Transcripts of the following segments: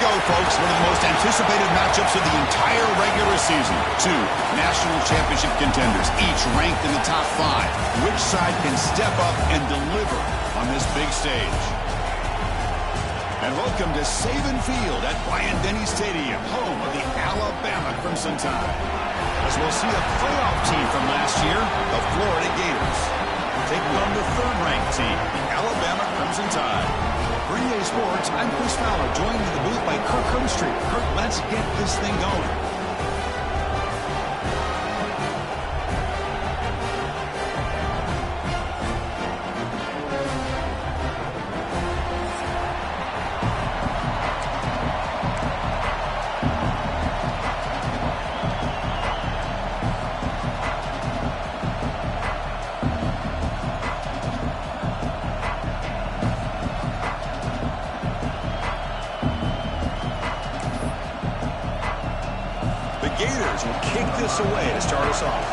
go, folks. One of the most anticipated matchups of the entire regular season. Two national championship contenders, each ranked in the top 5. Which side can step up and deliver on this big stage? And welcome to Saban Field at Bryant-Denny Stadium, home of the Alabama Crimson Tide. As we'll see a playoff team from last year, the Florida Gators, taking on the third-ranked team, the Alabama Crimson Tide. For EA Sports, I'm Chris Fowler, joined in the booth by Kirk Herbstreit. Kirk, let's get this thing going. Gators will kick this away to start us off.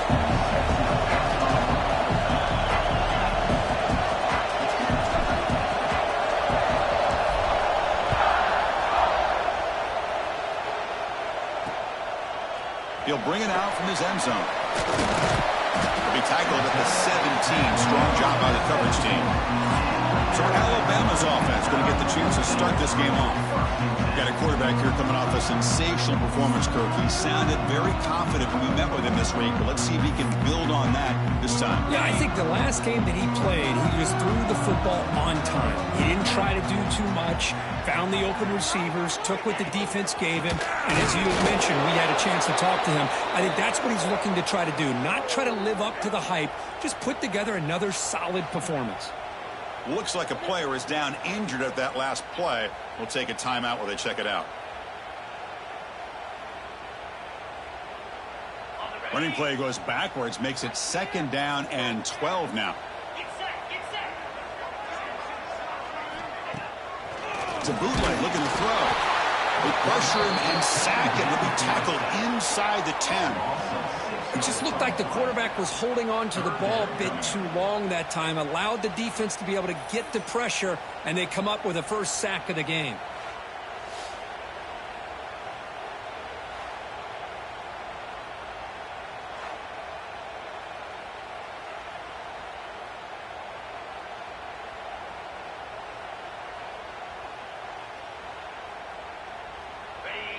He'll bring it out from his end zone. He'll be tackled at the 17. Strong job by the coverage team. So Alabama's offense going to get the chance to start this game off. Got a quarterback here coming off a sensational performance, Kirk. He sounded very confident when we met with him this week, but let's see if he can build on that this time. Yeah, I think the last game that he played, he just threw the football on time. He didn't try to do too much, found the open receivers, took what the defense gave him, and as you mentioned, we had a chance to talk to him. I think that's what he's looking to try to do, not try to live up to the hype, just put together another solid performance. Looks like a player is down injured at that last play. We'll take a timeout while they check it out. Running play goes backwards, makes it 2nd down and 12 now. It's a bootleg looking to throw. They pressure him and sack him. He'll be tackled inside the 10. It just looked like the quarterback was holding on to the ball a bit too long that time, allowed the defense to be able to get the pressure, and they come up with the first sack of the game.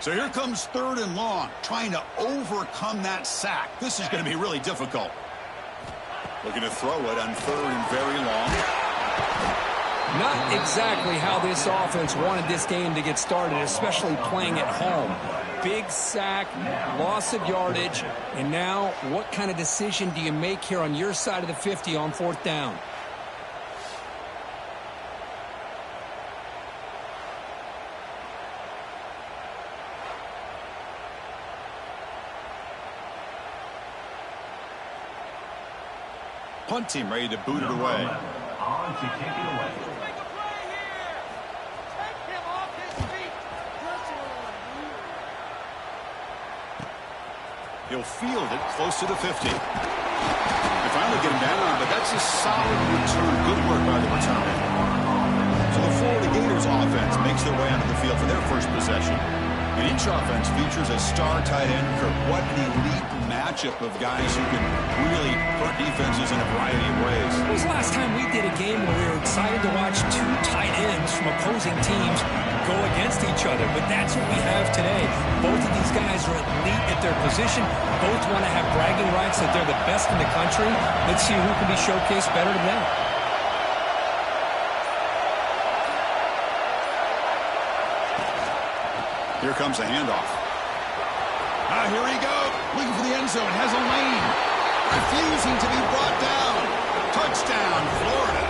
So here comes 3rd and long, trying to overcome that sack. This is going to be really difficult. Looking to throw it on 3rd and very long. Not exactly how this offense wanted this game to get started, especially playing at home. Big sack, loss of yardage, and now what kind of decision do you make here on your side of the 50 on 4th down? Punt team ready to boot it away. On to kick it away. He'll field it close to the 50. They finally get him down, but that's a solid return. Good work by the returner. So the Florida Gators offense makes their way onto the field for their first possession. And each offense features a star tight end. Kirk, what an elite matchup of guys who can really hurt defenses in a variety of ways. When was the last time we did a game where we were excited to watch 2 tight ends from opposing teams go against each other? But that's what we have today. Both of these guys are elite at their position. Both want to have bragging rights that they're the best in the country. Let's see who can be showcased better than them. Here comes a handoff. Here he goes. Looking for the end zone. Has a lane. Refusing to be brought down. Touchdown, Florida.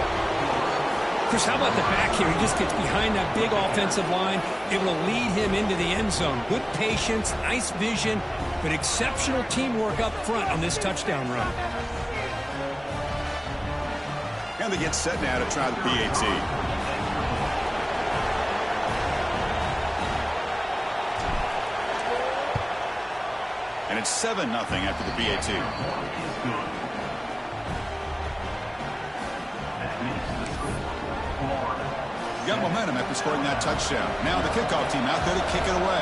Chris, how about the back here? He just gets behind that big offensive line, able to lead him into the end zone. Good patience, nice vision, but exceptional teamwork up front on this touchdown run. And they get set now to try the PAT. And it's 7-0 after the BAT. got momentum after scoring that touchdown. Now the kickoff team out there to kick it away.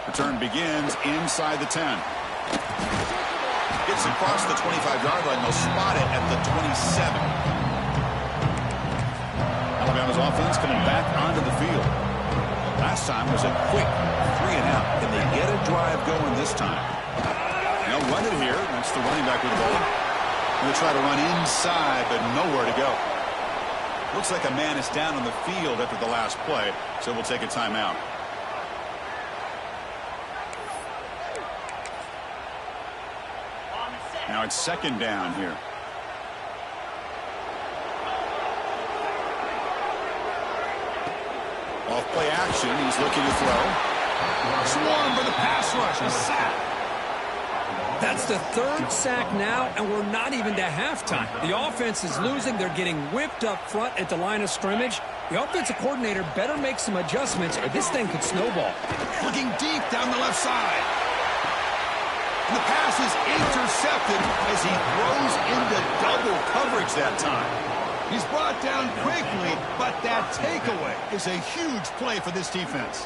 Return begins inside the 10. Gets across the 25-yard line. They'll spot it at the 27. Alabama's offense coming back onto the field. Last time was a quick 3-and-out. Can they get a drive going this time? They'll run it here. That's the running back with the ball. They'll try to run inside, but nowhere to go. Looks like a man is down on the field after the last play, so we'll take a timeout. Now it's second down here. Off play action. He's looking to throw. Swarm for the pass rush. A sack. That's the third sack now, and we're not even to halftime. The offense is losing. They're getting whipped up front at the line of scrimmage. The offensive coordinator better make some adjustments, or this thing could snowball. Looking deep down the left side. And the pass is intercepted as he throws into double coverage that time. He's brought down quickly, but that takeaway is a huge play for this defense.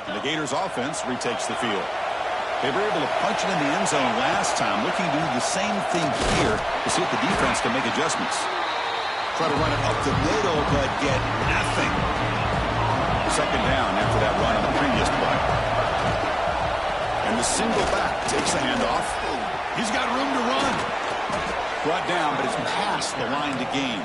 The Gators offense retakes the field. They were able to punch it in the end zone last time, looking to do the same thing here to see if the defense can make adjustments. Try to run it up the middle, but get nothing. Second down after that run on the previous play. And the single back takes the handoff. He's got room to run. Brought down, but it's past the line to gain.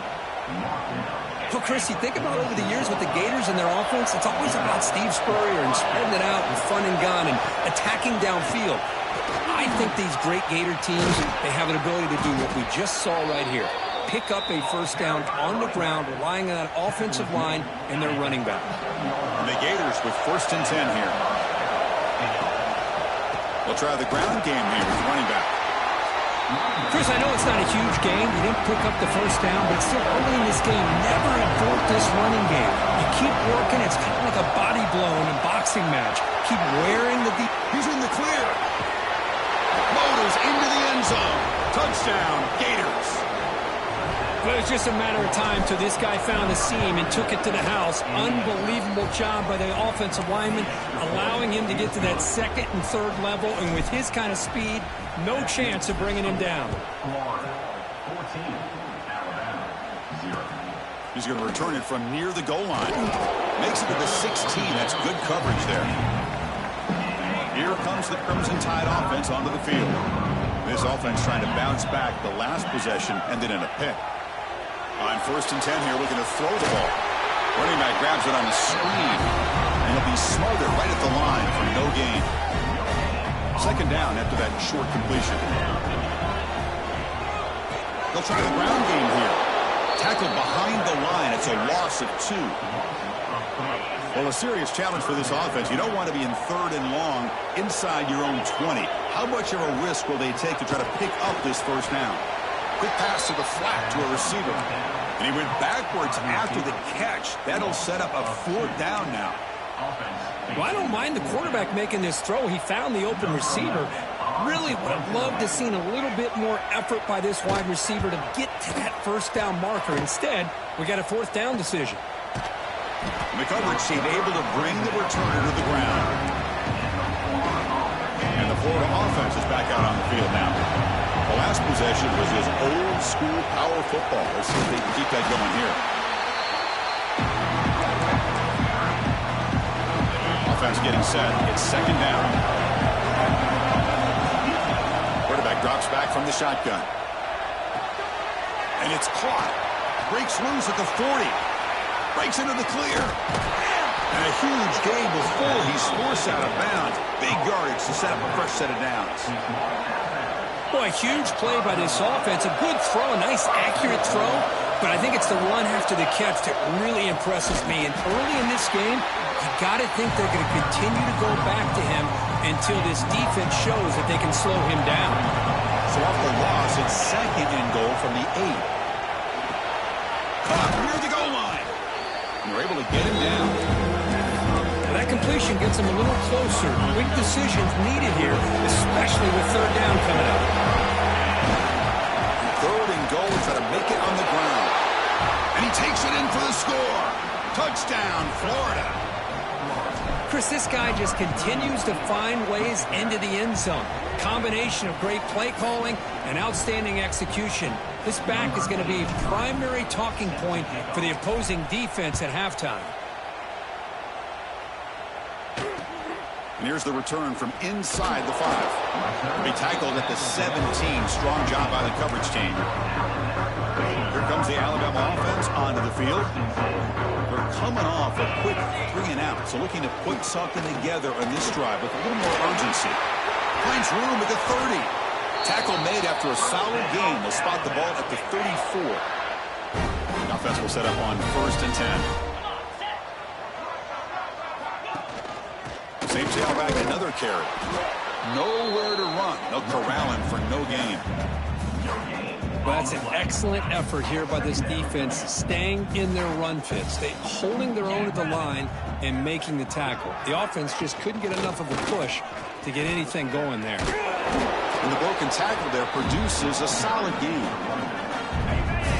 Well, Chris, you think about over the years with the Gators and their offense, it's always about Steve Spurrier and spreading it out and fun and gun and attacking downfield. I think these great Gator teams, they have an ability to do what we just saw right here. Pick up a first down on the ground, relying on that offensive line and their running back. And the Gators with 1st and 10 here. They'll try the ground game here with the running back. Chris, I know it's not a huge game. You didn't pick up the first down, but still early in this game, never abort this running game. You keep working. It's kind of like a body blow in a boxing match. Keep wearing the deep. He's in the clear. Motors into the end zone. Touchdown, Gators. But it's just a matter of time till this guy found the seam and took it to the house. Unbelievable job by the offensive lineman, allowing him to get to that second and third level. And with his kind of speed, no chance of bringing him down. He's going to return it from near the goal line. Makes it to the 16. That's good coverage there. Here comes the Crimson Tide offense onto the field. This offense trying to bounce back. The last possession ended in a pick. On 1st and 10 here, looking to throw the ball. Running back grabs it on the screen, and he'll be smothered right at the line for no gain. Second down after that short completion. They'll try the ground game here. Tackled behind the line. It's a loss of 2. Well, a serious challenge for this offense. You don't want to be in 3rd and long inside your own 20. How much of a risk will they take to try to pick up this first down? Quick pass to the flat to a receiver. And he went backwards after the catch. That'll set up a 4th down now. Well, I don't mind the quarterback making this throw. He found the open receiver. Really would have loved to have seen a little bit more effort by this wide receiver to get to that first down marker. Instead, we got a 4th down decision. And the coverage team able to bring the returner to the ground. And the Florida offense is back out on the field now. The last possession was his old-school power football. Let's see if they can keep that going here. Offense getting set. It's second down. Quarterback drops back from the shotgun. And it's caught. Breaks loose at the 40. Breaks into the clear. And a huge gain before he's forced out of bounds. Big yardage to set up a fresh set of downs. Boy, a huge play by this offense. A good throw, a nice accurate throw. But I think it's the run after the catch that really impresses me. And early in this game, you got to think they're going to continue to go back to him until this defense shows that they can slow him down. So off the loss, it's 2nd and goal from the 8. Caught near the goal line. And they're able to get him down. Well, that completion gets him a little closer. Quick decisions needed here, especially with 3rd down coming up. 3rd and goal, try to make it on the ground. And he takes it in for the score. Touchdown, Florida. Chris, this guy just continues to find ways into the end zone. Combination of great play calling and outstanding execution. This back is going to be a primary talking point for the opposing defense at halftime. And here's the return from inside the 5. He tackled at the 17. Strong job by the coverage team. Here comes the Alabama offense onto the field. They're coming off a quick 3-and-out, so looking to put something together on this drive with a little more urgency. Finds room at the 30. Tackle made after a solid gain. They'll spot the ball at the 34. The offense will set up on 1st and 10. Same tailback, another carry. Nowhere to run. They'll corral him for no gain. Well, that's an excellent effort here by this defense, staying in their run fits. They holding their own at the line and making the tackle. The offense just couldn't get enough of a push to get anything going there. And the broken tackle there produces a solid gain.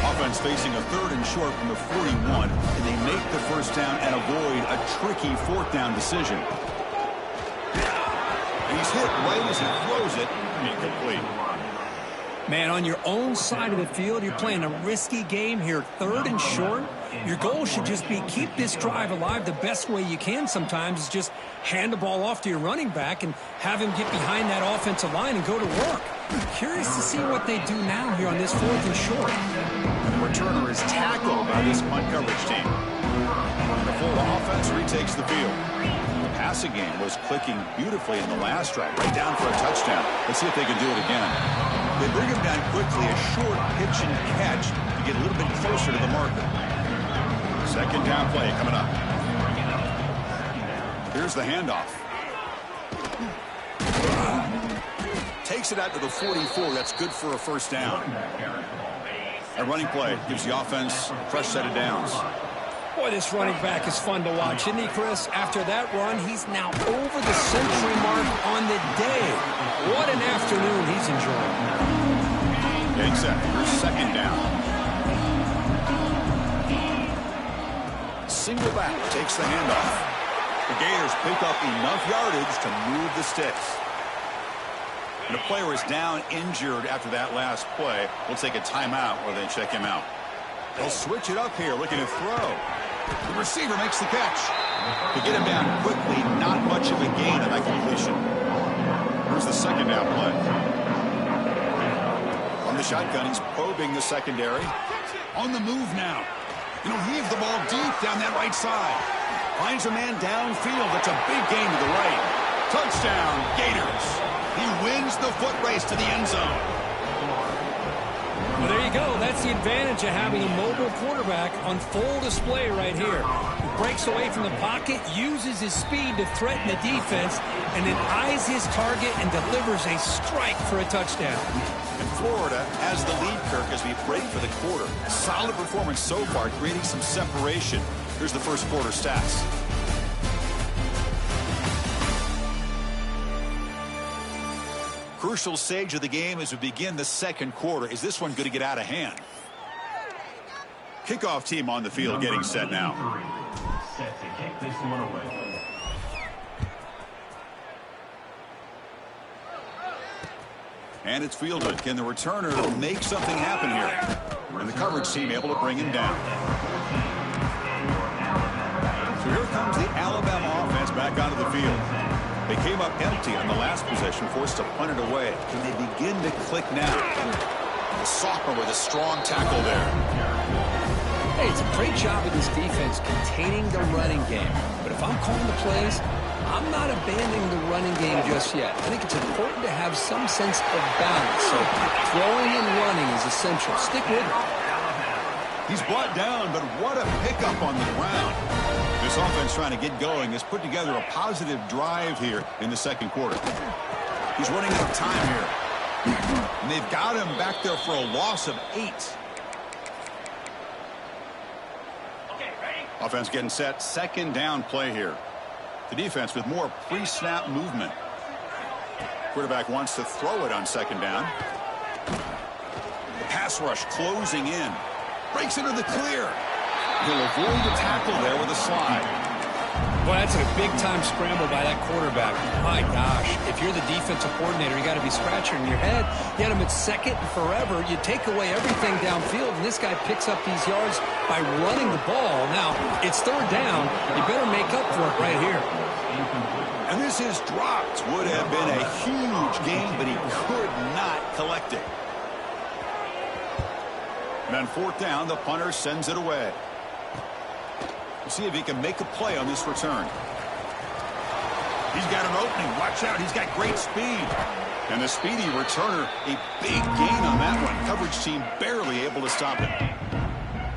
Offense facing a 3rd and short from the 41, and they make the 1st down and avoid a tricky 4th down decision. He's hit right as he throws it. Incomplete. Man, on your own side of the field, you're playing a risky game here. 3rd and short. Your goal should just be keep this drive alive. The best way you can sometimes is just hand the ball off to your running back and have him get behind that offensive line and go to work. Curious to see what they do now here on this 4th and short. And the returner is tackled by this punt coverage team. And the Florida offense retakes the field. The passing game was clicking beautifully in the last drive, right down for a touchdown. Let's see if they can do it again. They bring him down quickly, a short pitch and catch to get a little bit closer to the marker. 2nd down play coming up. Here's the handoff. Takes it out to the 44. That's good for a 1st down. A running play gives the offense a fresh set of downs. Boy, this running back is fun to watch, isn't he, Chris? After that run, he's now over the century mark on the day. What an afternoon he's enjoying. Getting set. Here's 2nd down. Single back takes the handoff. The Gators pick up enough yardage to move the sticks. And the player is down injured after that last play. We'll take a timeout where they check him out. They'll switch it up here, looking to throw. The receiver makes the catch. To get him down quickly, not much of a gain on that completion. Here's the 2nd down play. On the shotgun, he's probing the secondary. On the move now. And he'll heave the ball deep down that right side. Finds a man downfield. That's a big gain to the right. Touchdown, Gators. He wins the foot race to the end zone. Well, there you go. That's the advantage of having a mobile quarterback on full display right here. He breaks away from the pocket, uses his speed to threaten the defense, and then eyes his target and delivers a strike for a touchdown. And Florida has the lead, Kirk, as we break for the quarter. Solid performance so far, creating some separation. Here's the first quarter stats. Crucial stage of the game as we begin the 2nd quarter. Is this one going to get out of hand? Kickoff team on the field getting set now. Set to kick this one away. And it's fielded. Can the returner make something happen here? And the coverage team able to bring him down. So here comes the Alabama offense back onto the field. They came up empty on the last possession, forced to punt it away. Can they begin to click now? The sophomore with a strong tackle there. Hey, it's a great job of this defense containing the running game. But if I'm calling the plays, I'm not abandoning the running game just yet. I think it's important to have some sense of balance. So throwing and running is essential. Stick with it. He's brought down, but what a pickup on the ground. This offense trying to get going has put together a positive drive here in the second quarter. He's running out of time here. And they've got him back there for a loss of 8. Offense getting set. Second down play here. The defense with more pre-snap movement. Quarterback wants to throw it on second down. The pass rush closing in. Breaks into the clear. He'll avoid the tackle there with a slide. Boy, that's a big-time scramble by that quarterback. My gosh, if you're the defensive coordinator, you got to be scratching your head. You had him at second and forever. You take away everything downfield, and this guy picks up these yards by running the ball. Now, it's third down. You better make up for it right here. And this is dropped. Would have been a huge gain, but he could not collect it. And on fourth down, the punter sends it away. We'll see if he can make a play on this return. He's got an opening. Watch out. He's got great speed. And the speedy returner, a big gain on that one. Coverage team barely able to stop him.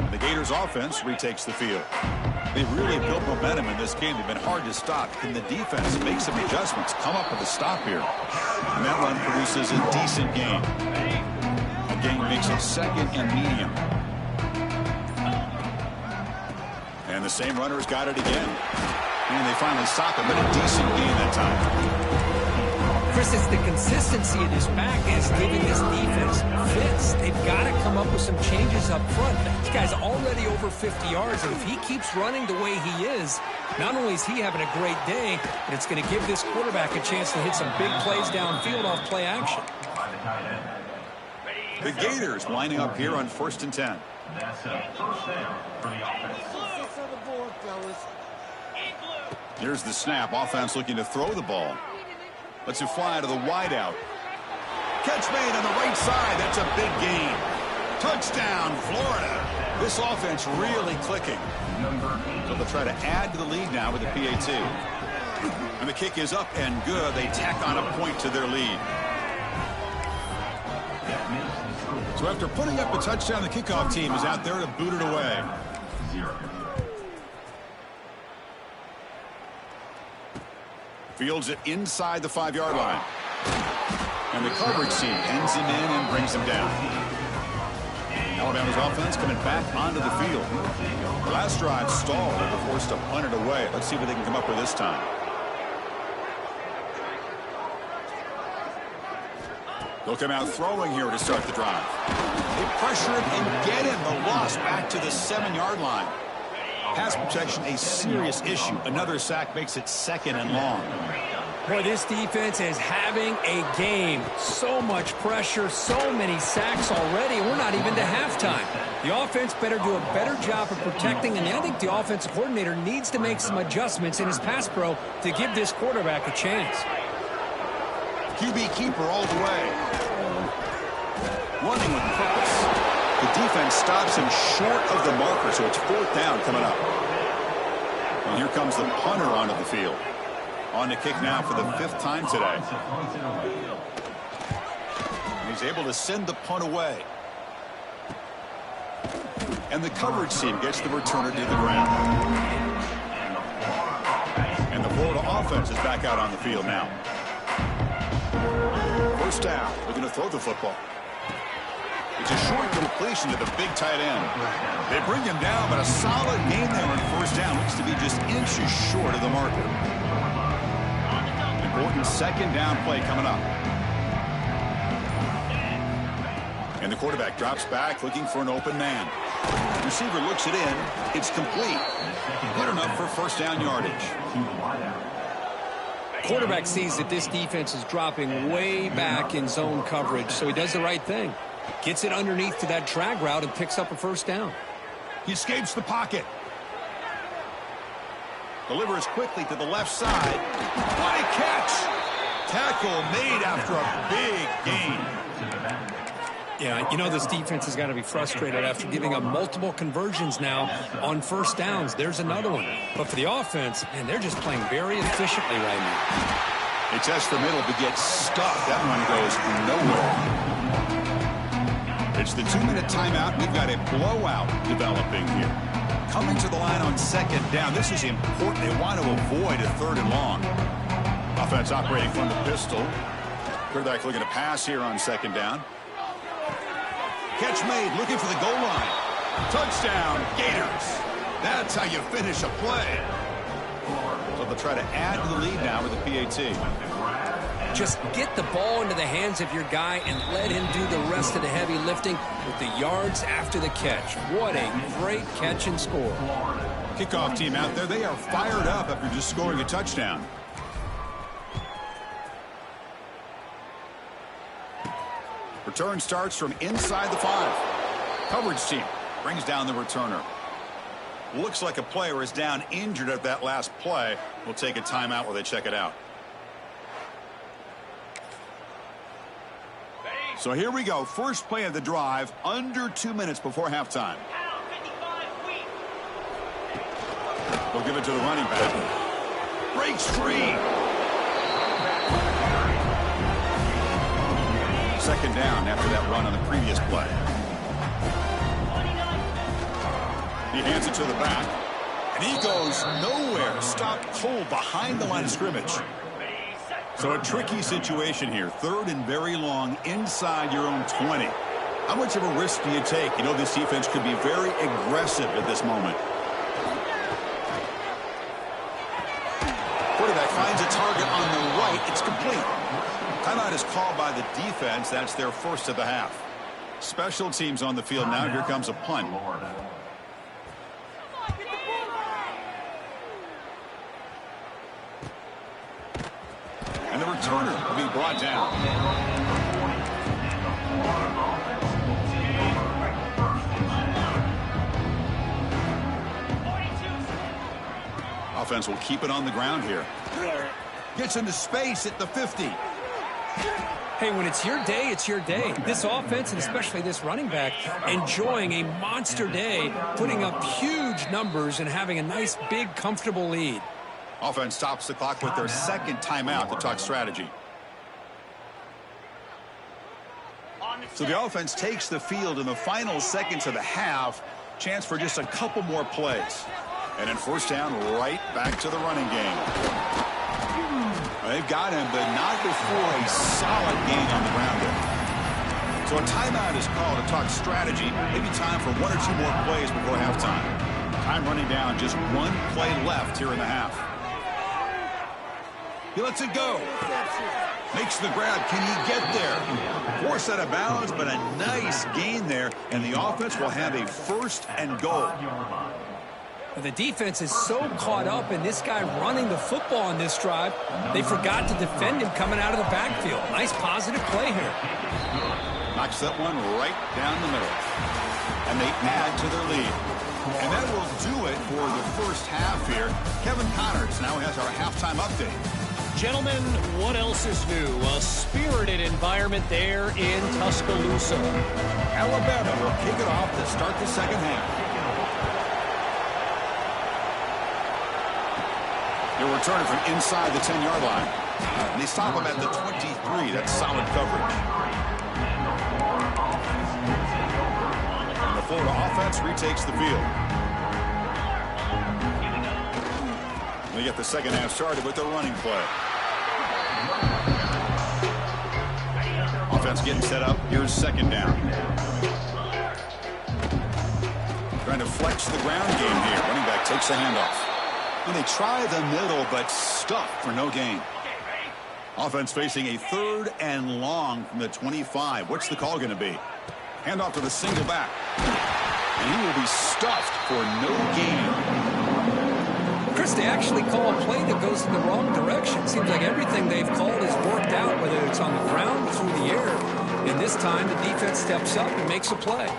The Gators offense retakes the field. They've really built momentum in this game. They've been hard to stop. Can the defense make some adjustments, come up with a stop here? And that run produces a decent gain. A gain makes it second and medium. And the same runner's got it again. And they finally stop him, but a decent gain that time. Chris, it's the consistency of this back is giving this defense fits. They've got to come up with some changes up front. This guy's already over 50 yards, and if he keeps running the way he is, not only is he having a great day, but it's going to give this quarterback a chance to hit some big plays downfield off play action. The Gators lining up here on 1st and 10. That's a first down for the offense. Here's the snap. Offense looking to throw the ball. Lets it fly to the wideout. Catch made on the right side. That's a big gain. Touchdown, Florida. This offense really clicking. So they'll try to add to the lead now with the PAT. And the kick is up and good. They tack on a point to their lead. So after putting up a touchdown, the kickoff team is out there to boot it away. Fields it inside the 5-yard line. And the coverage team pins him in and brings him down. Alabama's offense coming back onto the field. The last drive stalled and were forced to punt it away. Let's see what they can come up with this time. They'll come out throwing here to start the drive. They pressure him and get him. The loss back to the 7-yard line. Pass protection, a serious issue. Another sack makes it second and long. Boy, this defense is having a game. So much pressure, so many sacks already. We're not even to halftime. The offense better do a better job of protecting, and I think the offensive coordinator needs to make some adjustments in his pass pro to give this quarterback a chance. QB keeper all the way. Running with purpose. The defense stops him short of the marker, so it's fourth down coming up. And here comes the punter onto the field. On the kick now for the 5th time today. And he's able to send the punt away. And the coverage team gets the returner to the ground. And the Florida offense is back out on the field now. First down, looking to throw the football. It's a short completion to the big tight end. They bring him down, but a solid gain there on first down. Looks to be just inches short of the marker. Important second down play coming up. And the quarterback drops back looking for an open man. The receiver looks it in. It's complete. Good enough for first down yardage. Quarterback sees that this defense is dropping way back in zone coverage, so he does the right thing. Gets it underneath to that drag route and picks up a first down. He escapes the pocket. Delivers quickly to the left side. What a catch! Tackle made after a big gain. Yeah, you know this defense has got to be frustrated after giving up multiple conversions now on first downs. There's another one. But for the offense, man, they're just playing very efficiently right now. They test the middle but get stuck. That one goes nowhere. It's the 2-minute timeout. We've got a blowout developing here. Coming to the line on second down. This is important. They want to avoid a 3rd and long. Offense operating from the pistol. Quarterback looking to pass here on second down. Catch made, looking for the goal line. Touchdown, Gators. That's how you finish a play. So they'll try to add to the lead now with the PAT. Just get the ball into the hands of your guy and let him do the rest of the heavy lifting with the yards after the catch. What a great catch and score. Kickoff team out there. They are fired up after just scoring a touchdown. Return starts from inside the 5. Coverage team brings down the returner. Looks like a player is down injured at that last play. We'll take a timeout while they check it out. So here we go. First play of the drive, under 2 minutes before halftime. We'll give it to the running back. Breaks free. Second down after that run on the previous play. He hands it to the back. And he goes nowhere. Stopped cold behind the line of scrimmage. So a tricky situation here. 3rd and very long inside your own 20. How much of a risk do you take? You know, this defense could be very aggressive at this moment. Quarterback finds a target on the right. It's complete. Timeout is called by the defense. That's their first of the half. Special teams on the field now. Here comes a punt. And the returner will be brought down. Offense will keep it on the ground here. Gets into space at the 50. Hey, when it's your day, it's your day. This offense, and especially this running back, enjoying a monster day, putting up huge numbers and having a nice, big, comfortable lead. Offense stops the clock with their second timeout to talk strategy. So the offense takes the field in the final seconds of the half. Chance for just a couple more plays. And then first down, right back to the running game. They've got him, but not before a solid gain on the ground there. So a timeout is called to talk strategy. Maybe time for 1 or 2 more plays before halftime. Time running down, just 1 play left here in the half. He lets it go. Makes the grab. Can he get there? Forced out of bounds, but a nice gain there. And the offense will have a 1st and goal. The defense is so caught up in this guy running the football on this drive, they forgot to defend him coming out of the backfield. Nice positive play here. Knocks that one right down the middle. And they add to their lead. And that will do it for the first half here. Kevin Connors now has our halftime update. Gentlemen, what else is new? A spirited environment there in Tuscaloosa. Alabama will kick it off to start the second half. They're returning from inside the 10-yard line. And they stop him at the 23. That's solid coverage. And the Florida offense retakes the field. They get the second half started with the running play. Offense getting set up. Here's second down. Trying to flex the ground game here. Running back takes the handoff. And they try the middle, but stuffed for no gain. Offense facing a 3rd and long from the 25. What's the call going to be? Handoff to the single back. And he will be stuffed for no gain. Chris, they actually call a play that goes in the wrong direction. Seems like everything they've called has worked out, whether it's on the ground or through the air. And this time, the defense steps up and makes a play.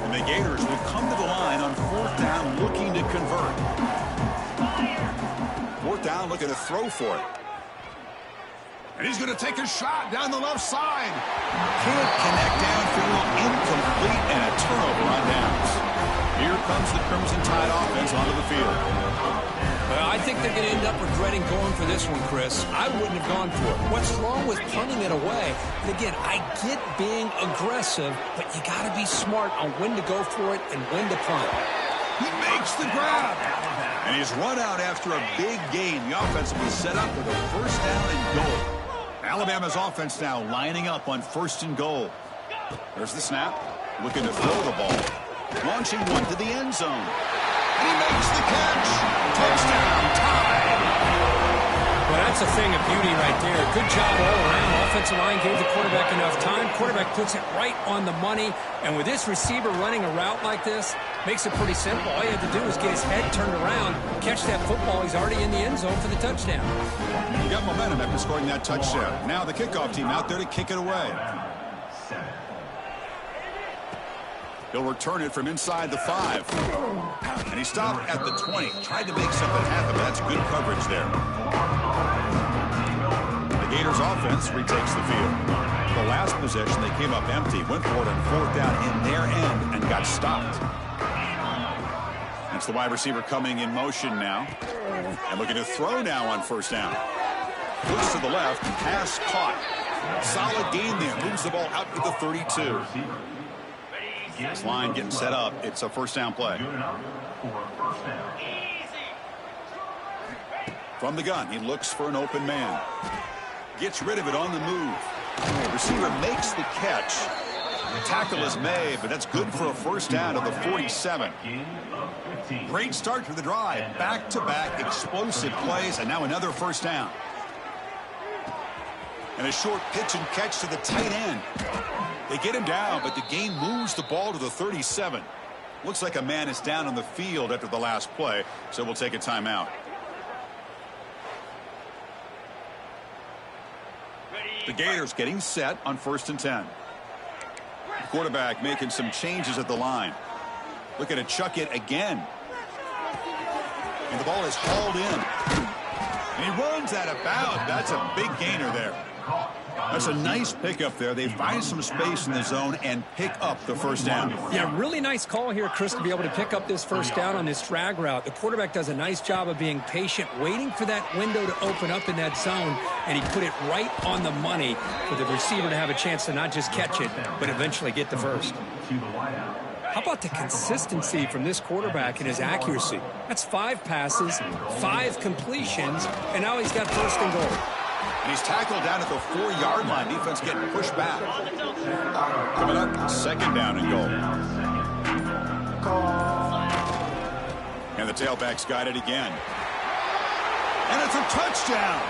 And the Gators will come to the line on 4th down, looking to convert. 4th down, looking to throw for it. And he's going to take a shot down the left side. Can't connect downfield, incomplete, and a turnover on downs. Here comes the Crimson Tide offense onto the field. Well, I think they're going to end up regretting going for this one, Chris. I wouldn't have gone for it. What's wrong with punting it away? And again, I get being aggressive, but you got to be smart on when to go for it and when to punt. He makes the grab. And he's run out after a big gain. The offense will be set up with a first down and goal. Alabama's offense now lining up on first and goal. There's the snap. Looking to throw the ball. Launching one to the end zone. And he makes the catch. Touchdown, tie. Well, that's a thing of beauty right there. Good job all around. Offensive line gave the quarterback enough time. Quarterback puts it right on the money. And with this receiver running a route like this, makes it pretty simple. All you have to do is get his head turned around, catch that football. He's already in the end zone for the touchdown. He got momentum after scoring that touchdown. Now the kickoff team out there to kick it away. He'll return it from inside the 5. And he stopped at the 20. Tried to make something happen, but that's good coverage there. The Gators offense retakes the field. The last possession, they came up empty. Went for it on fourth down in their end and got stopped. That's the wide receiver coming in motion now. And looking to throw now on first down. Looks to the left. Pass caught. Solid gain there. Moves the ball out to the 32. This line getting set up. It's a first down play. From the gun, he looks for an open man. Gets rid of it on the move. Receiver makes the catch. The tackle is made, but that's good for a first down to the 47. Great start to the drive. Back-to-back explosive plays, and now another first down. And a short pitch and catch to the tight end. They get him down, but the gain moves the ball to the 37. Looks like a man is down on the field after the last play, so we'll take a timeout. The Gators getting set on first and 10. The quarterback making some changes at the line. Looking to chuck it again. And the ball is hauled in. And he runs out of bounds. That's a big gainer there. That's a nice pickup there. They find some space in the zone and pick up the first down. Yeah, really nice call here, Chris, to be able to pick up this first down on this drag route. The quarterback does a nice job of being patient, waiting for that window to open up in that zone, and he put it right on the money for the receiver to have a chance to not just catch it, but eventually get the first. How about the consistency from this quarterback and his accuracy? That's 5 passes, 5 completions, and now he's got first and goal. And he's tackled down at the 4-yard line. Defense getting pushed back. Coming up, second down and goal. And the tailback's got it again. And it's a touchdown.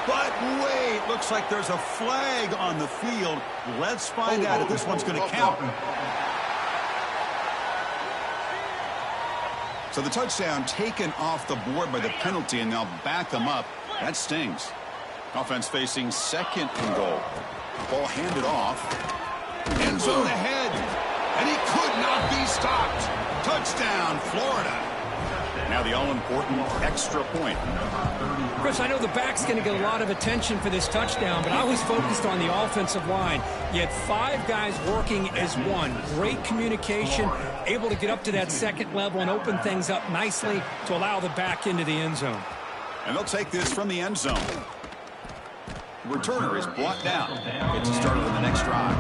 But wait, looks like there's a flag on the field. Let's find out if this one's going to count. So the touchdown taken off the board by the penalty, and they'll back them up. That stings. Offense facing second and goal. Ball handed off. End zone ahead. And he could not be stopped. Touchdown, Florida. Now the all-important extra point. Chris, I know the back's going to get a lot of attention for this touchdown, but I was focused on the offensive line. You had 5 guys working as one. Great communication, able to get up to that second level and open things up nicely to allow the back into the end zone. And they'll take this from the end zone. The returner is brought down. Gets a start on the next drive.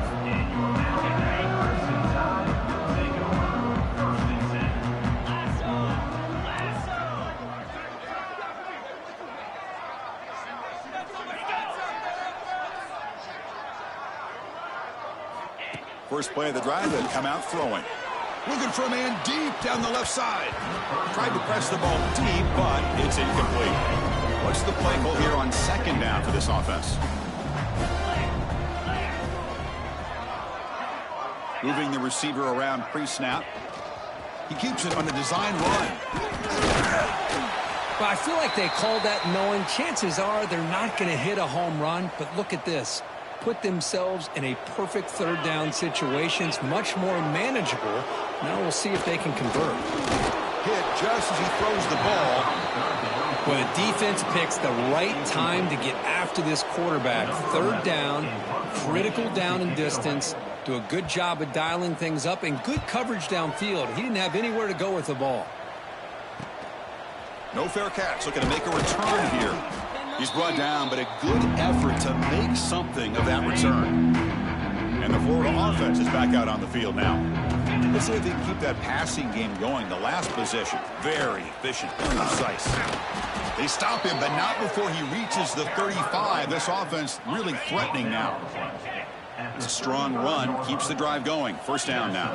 First play of the drive, they'll come out throwing. Looking for a man deep down the left side. Tried to press the ball deep, but it's incomplete. What's the play call here on second down for this offense? Moving the receiver around pre-snap. He keeps it on the design run. Well, I feel like they called that knowing chances are they're not going to hit a home run, but look at this. Put themselves in a perfect third down situations, much more manageable. Now we'll see if they can convert. Hit just as he throws the ball. When a defense picks the right time to get after this quarterback, third down, critical down and distance, do a good job of dialing things up, and good coverage downfield. He didn't have anywhere to go with the ball. No fair catch. Looking to make a return here. He's brought down, but a good effort to make something of that return. And the Florida offense is back out on the field now. Let's see if they can keep that passing game going. The last possession, very efficient, precise. They stop him, but not before he reaches the 35. This offense really threatening now. It's a strong run, keeps the drive going. First down now.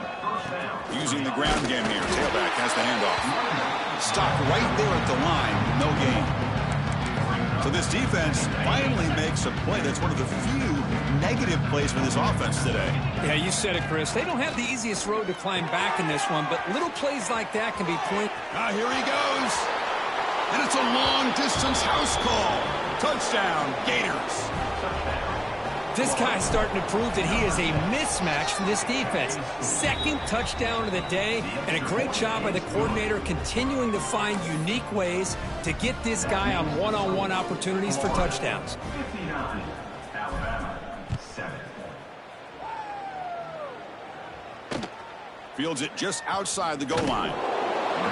Using the ground game here. Tailback has the handoff. Stopped right there at the line. No gain. So this defense finally makes a play. That's one of the few negative plays for this offense today. Yeah, you said it, Chris. They don't have the easiest road to climb back in this one, but little plays like that can be point. Now here he goes. And it's a long-distance house call. Touchdown, Gators. This guy's starting to prove that he is a mismatch for this defense. Second touchdown of the day, and a great job by the coordinator continuing to find unique ways to get this guy on one-on-one opportunities for touchdowns. Fields it just outside the goal line.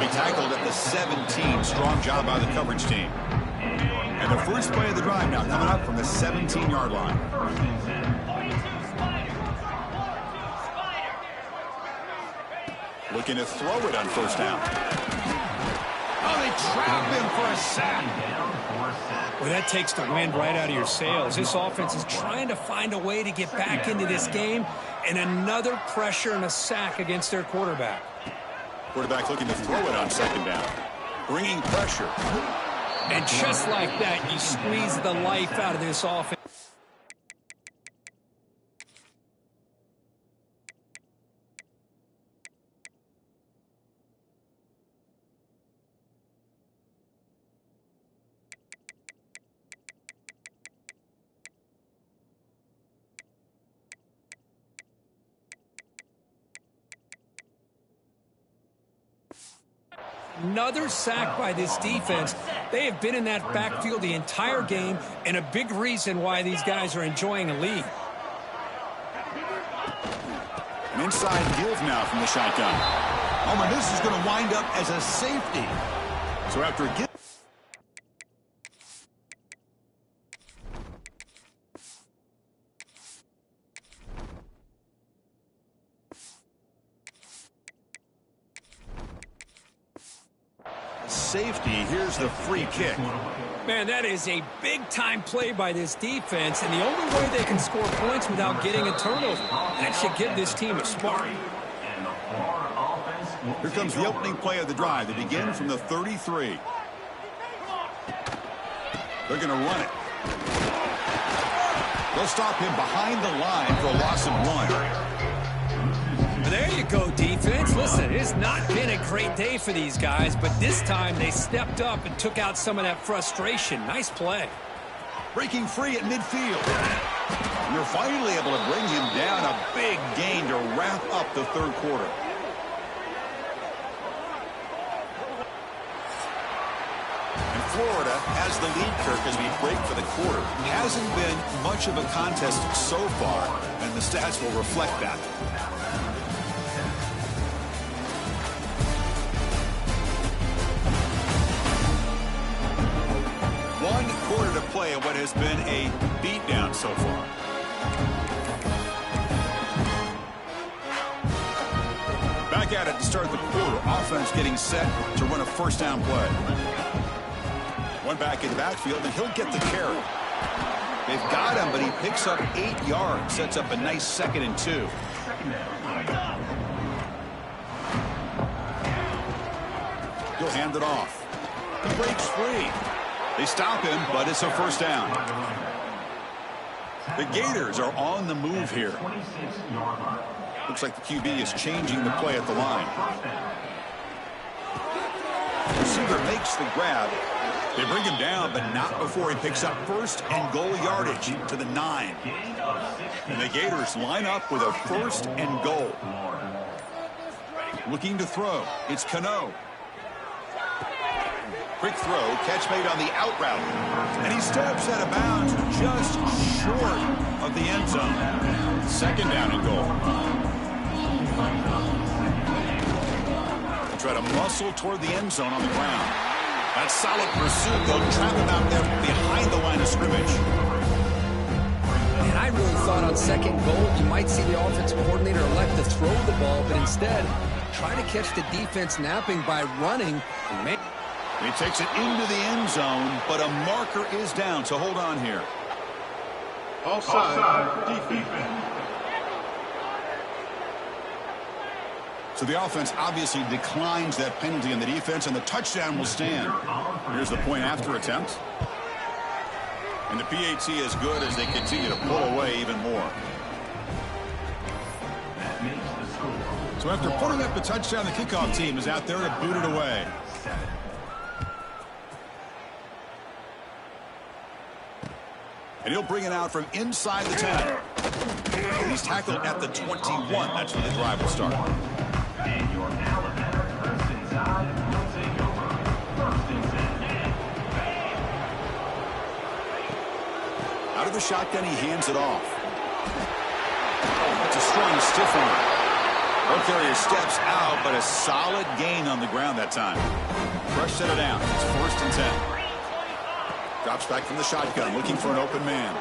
Be tackled at the 17. Strong job by the coverage team. And the first play of the drive now coming up from the 17-yard line. Looking to throw it on first down. Oh, they trap him for a sack. Well, that takes the wind right out of your sails. This offense is trying to find a way to get back into this game, and another pressure and a sack against their quarterback. Quarterback looking to throw it on second down. Bringing pressure. And just like that, you squeeze the life out of this offense. Another sack by this defense. They have been in that backfield the entire game, and a big reason why these guys are enjoying a lead. An inside give now from the shotgun. Oh, and this is going to wind up as a safety. So after a give. Safety, here's the free kick. Man, that is a big-time play by this defense, and the only way they can score points without getting a turnover. That should give this team a spark. Here comes the opening play of the drive. They begin from the 33. They're going to run it. They'll stop him behind the line for a loss of 1. There you go, defense. Listen, it's not been a great day for these guys, but this time they stepped up and took out some of that frustration. Nice play. Breaking free at midfield. And they're finally able to bring him down. A big gain to wrap up the third quarter. And Florida has the lead, Kirk, as we break for the quarter. Hasn't been much of a contest so far, and the stats will reflect that. Quarter to play in what has been a beatdown so far. Back at it to start the quarter. Offense getting set to run a first down play. One back in the backfield, and he'll get the carry. They've got him, but he picks up 8 yards. Sets up a nice 2nd and 2. He'll hand it off. He breaks free. They stop him, but it's a first down. The Gators are on the move here. Looks like the QB is changing the play at the line. Receiver makes the grab. They bring him down, but not before he picks up first and goal yardage to the 9. And the Gators line up with a first and goal. Looking to throw. It's Cano. Quick throw, catch made on the out route. And he steps out of bounds just short of the end zone. Second down and goal. Try to muscle toward the end zone on the ground. That solid pursuit, though, trap him out there behind the line of scrimmage. And I really thought on second goal, you might see the offensive coordinator elect to throw the ball, but instead, try to catch the defense napping by running. He takes it into the end zone, but a marker is down, so hold on here. Offside, defense. So the offense obviously declines that penalty in the defense, and the touchdown will stand. Here's the point after attempt. And the PAT is good as they continue to pull away even more. So after putting up the touchdown, the kickoff team is out there to boot it away. And he'll bring it out from inside the 10. He's tackled at the 21. That's when the drive will start. And your Alabama first inside will take over. First and 10. Out of the shotgun, he hands it off. That's a strong stiff arm. Ball carrier steps out, but a solid gain on the ground that time. Rush set it down. It's first and 10. Drops back from the shotgun, looking for an open man.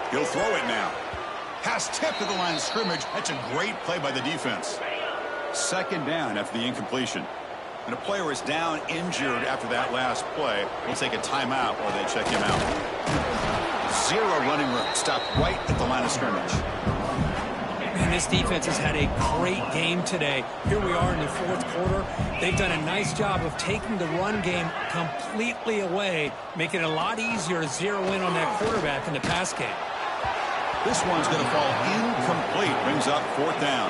He'll throw it now. Pass tipped to the line of scrimmage. That's a great play by the defense. Second down after the incompletion. And a player is down injured after that last play. We'll take a timeout while they check him out. Zero running room. Stopped right at the line of scrimmage. Man, this defense has had a great game today. Here we are in the fourth quarter. They've done a nice job of taking the run game completely away, making it a lot easier to zero in on that quarterback in the pass game. This one's going to fall incomplete. Brings up fourth down.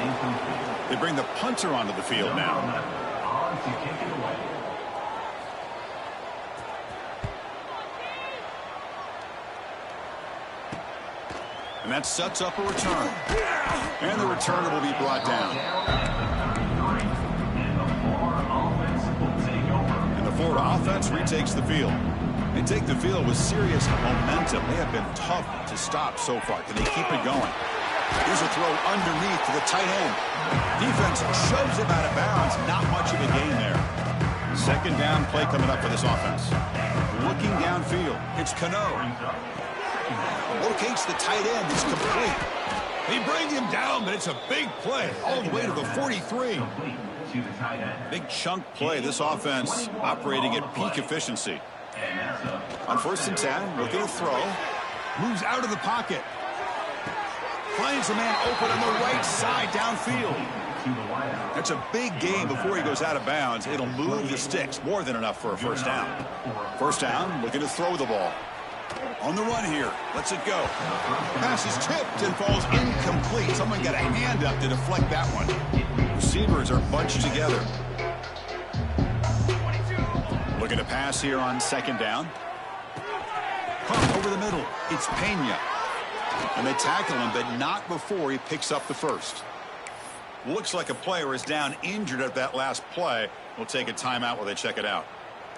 They bring the punter onto the field now. On to kick it away. And that sets up a return. And the returner will be brought down. And the Florida offense retakes the field. They take the field with serious momentum. They have been tough to stop so far. Can they keep it going? Here's a throw underneath to the tight end. Defense shoves him out of bounds. Not much of a gain there. Second down play coming up for this offense. Looking downfield. It's Cano. Locates the tight end. It's complete. They bring him down, but it's a big play all the way to the 43. Big chunk play. This offense operating at peak efficiency. On first and 10, looking to throw. Moves out of the pocket. Finds a man open on the right side downfield. That's a big gain before he goes out of bounds. It'll move the sticks. More than enough for a first down. First down, looking to throw the ball. On the run here. Lets it go. Pass is tipped and falls incomplete. Someone got a hand up to deflect that one. Receivers are bunched together. Looking to pass here on second down. Pump over the middle. It's Pena. And they tackle him, but not before he picks up the first. Looks like a player is down injured at that last play. We'll take a timeout while they check it out.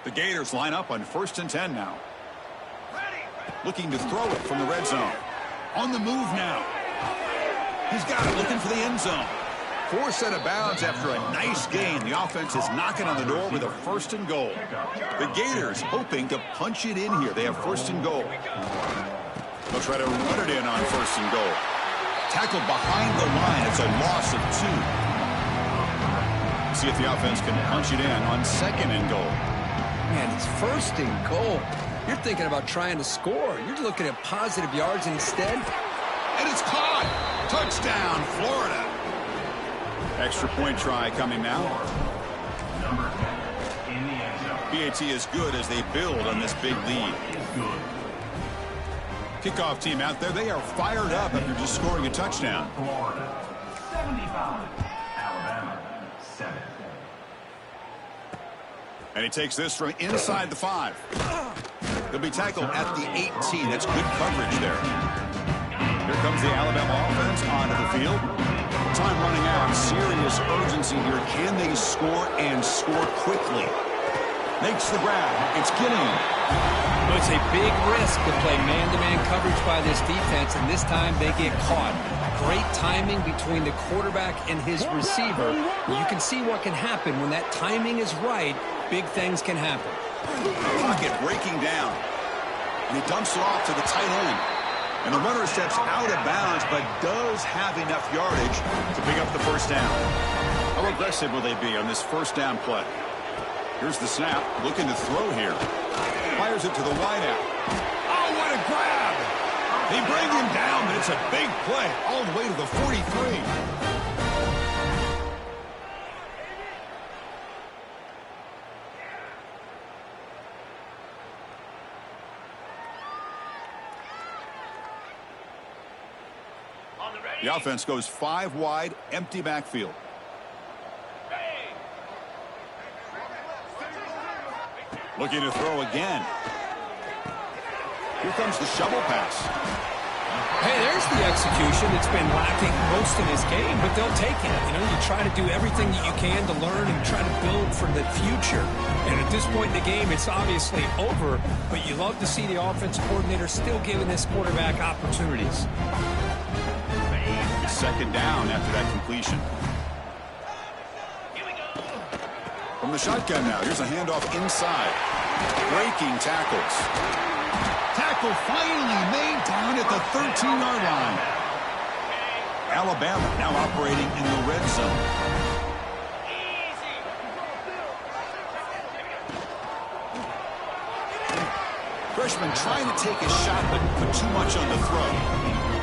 The Gators line up on first and 10 now. Looking to throw it from the red zone. On the move now. He's got it, looking for the end zone. Forced out of bounds after a nice gain. The offense is knocking on the door with a first and goal. The Gators hoping to punch it in here. They have first and goal. They'll try to run it in on first and goal. Tackled behind the line. It's a loss of 2. See if the offense can punch it in on second and goal. Man, it's first and goal. You're thinking about trying to score. You're looking at positive yards instead. And it's caught. Touchdown, Florida. Extra point try coming now. Number 10 in the end zone. PAT is good as they build on this big lead. Kickoff team out there, they are fired up after just scoring a touchdown. Florida 75, Alabama 7. And he takes this from inside the 5. He'll be tackled at the 18. That's good coverage there. Here comes the Alabama offense onto the field. Time running out. Serious urgency here. Can they score and score quickly? Makes the grab. It's Gilliam. Well, it's a big risk to play man-to-man coverage by this defense, and this time they get caught. Great timing between the quarterback and his receiver. You can see what can happen when that timing is right. big things can happen. Pocket breaking down. And he dumps it off to the tight end. And the runner steps out of bounds, but does have enough yardage to pick up the first down. How aggressive will they be on this first down play? Here's the snap, looking to throw here. Fires it to the wideout. Oh, what a grab! They bring him down, but it's a big play all the way to the 43. The offense goes 5 wide, empty backfield. Looking to throw again. Here comes the shovel pass. Hey, there's the execution. It's been lacking most of this game, but they'll take it. You know, you try to do everything that you can to learn and try to build for the future. And at this point in the game, it's obviously over, but you love to see the offensive coordinator still giving this quarterback opportunities. Second down after that completion. From the shotgun now, here's a handoff inside. Breaking tackles. Tackle finally made down at the 13-yard line. Alabama now operating in the red zone. Freshman trying to take a shot, but put too much on the throw.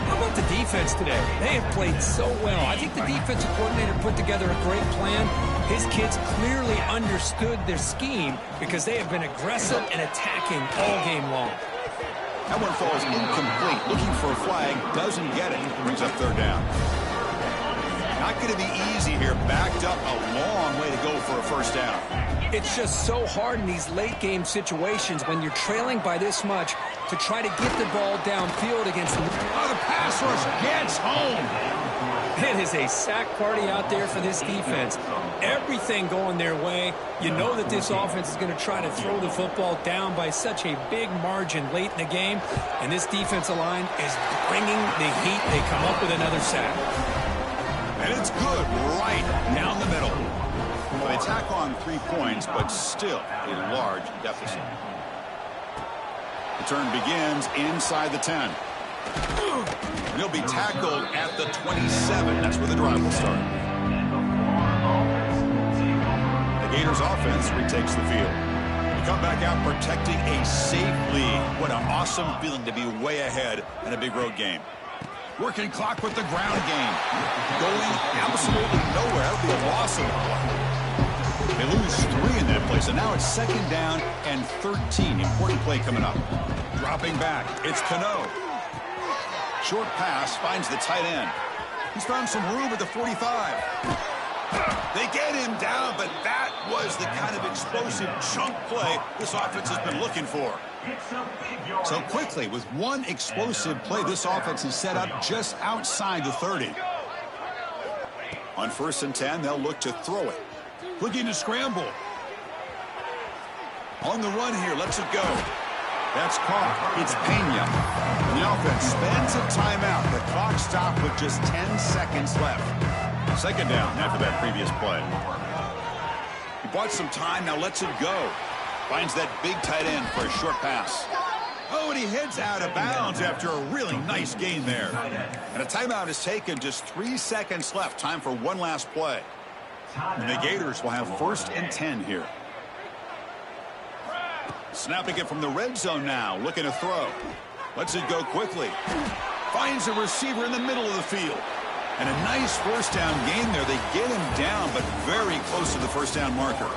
How about the defense today? They have played so well. I think the defensive coordinator put together a great plan. His kids clearly understood their scheme because they have been aggressive and attacking all game long. That one falls incomplete. Looking for a flag, doesn't get it. Brings up third down. Not going to be easy here. Backed up a long way to go for a first down. It's just so hard in these late game situations when you're trailing by this much to try to get the ball downfield against them. Oh, the pass rush gets home. It is a sack party out there for this defense. Everything going their way. You know that this offense is going to try to throw the football down by such a big margin late in the game. And this defensive line is bringing the heat. They come up with another sack. And it's good right down the middle. Well, they tack on 3 points, but still a large deficit. The turn begins inside the 10. And he'll be tackled at the 27. That's where the drive will start. The Gators offense retakes the field. They come back out protecting a safe lead. What an awesome feeling to be way ahead in a big road game. Working clock with the ground game. Going absolutely nowhere. That'll be a loss of the play. They lose 3 in that play, so now it's second down and 13. Important play coming up. Dropping back, it's Cano. Short pass finds the tight end. He's found some room at the 45. They get him down, but that was the kind of explosive chunk play this offense has been looking for. So quickly, with one explosive play, this offense is set up just outside the 30. On 1st and 10, they'll look to throw it. Looking to scramble. On the run here, lets it go. That's caught. It's Pena. And the offense spends a timeout. The clock stopped with just 10 seconds left. Second down after that previous play. He bought some time, now lets it go. Finds that big tight end for a short pass. Oh, and he heads out of bounds after a really nice gain there. And a timeout is taken, just 3 seconds left. Time for one last play. And the Gators will have 1st and 10 here. Snapping it from the red zone now, looking to throw. Lets it go quickly. Finds a receiver in the middle of the field. And a nice first down gain there. They get him down, but very close to the first down marker.